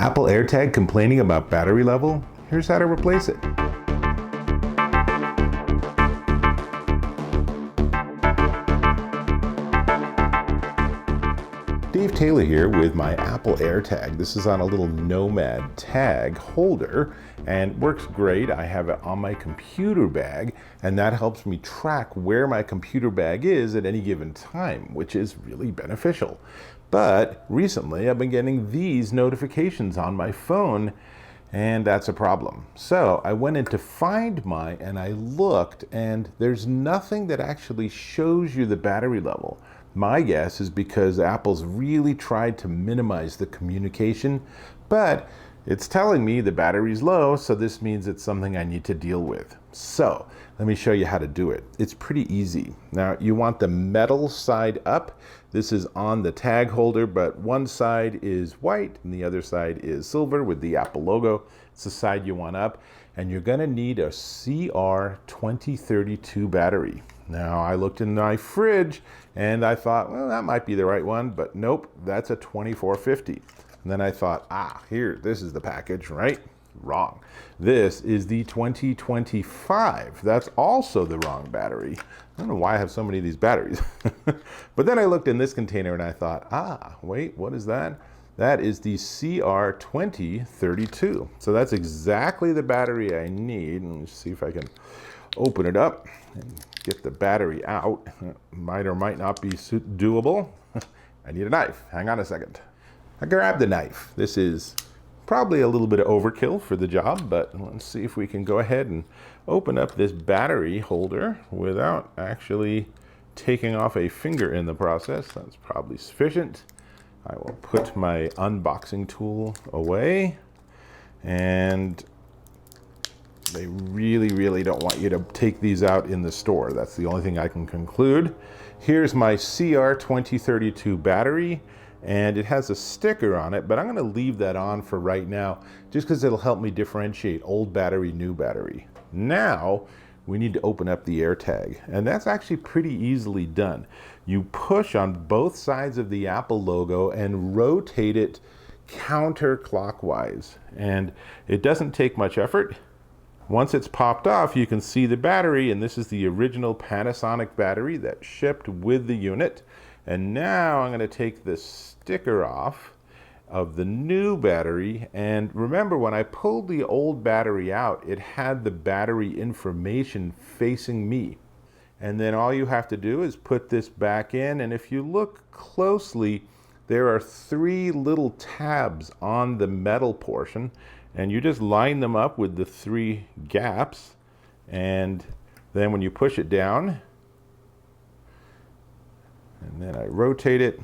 Apple AirTag complaining about battery level? Here's how to replace it. Dave Taylor here with my Apple AirTag. This is on a little Nomad tag holder and works great. I have it on my computer bag, and that helps me track where my computer bag is at any given time, which is really beneficial. But recently I've been getting these notifications on my phone, and that's a problem. So I went into Find My and I looked, and there's nothing that actually shows you the battery level. My guess is because Apple's really tried to minimize the communication, but it's telling me the battery's low, so this means it's something I need to deal with. So let me show you how to do it. It's pretty easy. Now you want the metal side up. This is on the tag holder, but one side is white and the other side is silver with the Apple logo. It's the side you want up, and you're gonna need a CR2032 battery. Now I looked in my fridge and I thought, well, that might be the right one, but nope, that's a 2450. And then I thought, here, this is the package, right? Wrong. This is the 2025. That's also the wrong battery. I don't know why I have so many of these batteries. But then I looked in this container and I thought, wait, what is that? That is the CR2032. So that's exactly the battery I need. Let me see if I can open it up and get the battery out. It might or might not be doable. I need a knife. Hang on a second. I grabbed the knife. This is probably a little bit of overkill for the job, but let's see if we can go ahead and open up this battery holder without actually taking off a finger in the process. That's probably sufficient. I will put my unboxing tool away, and they really don't want you to take these out in the store. That's the only thing I can conclude. Here's my CR2032 battery, and it has a sticker on it, but I'm gonna leave that on for right now just because it'll help me differentiate old battery, new battery. Now, we need to open up the AirTag, and that's actually pretty easily done. You push on both sides of the Apple logo and rotate it counterclockwise, and it doesn't take much effort. Once it's popped off, you can see the battery, and this is the original Panasonic battery that shipped with the unit. And now I'm going to take the sticker off of the new battery, and remember, when I pulled the old battery out, it had the battery information facing me. And then all you have to do is put this back in, and if you look closely, there are 3 little tabs on the metal portion, and you just line them up with the 3 gaps, and then when you push it down, and then I rotate it,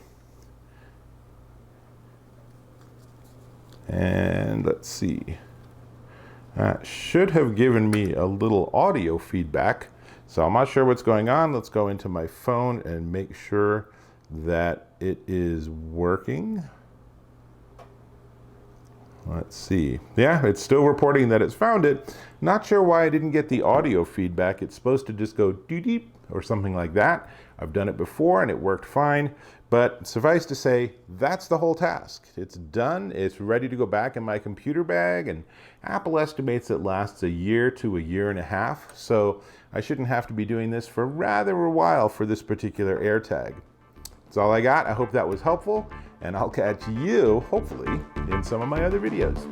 and let's see, that should have given me a little audio feedback, so I'm not sure what's going on. Let's go into my phone and make sure that it is working. Let's see. Yeah, it's still reporting that it's found it. Not sure why I didn't get the audio feedback. It's supposed to just go doo-deep or something like that. I've done it before and it worked fine, but suffice to say, that's the whole task. It's done. It's ready to go back in my computer bag, and Apple estimates it lasts a year to a year and a half, so I shouldn't have to be doing this for rather a while for this particular AirTag. That's all I got. I hope that was helpful, and I'll catch you, hopefully, in some of my other videos.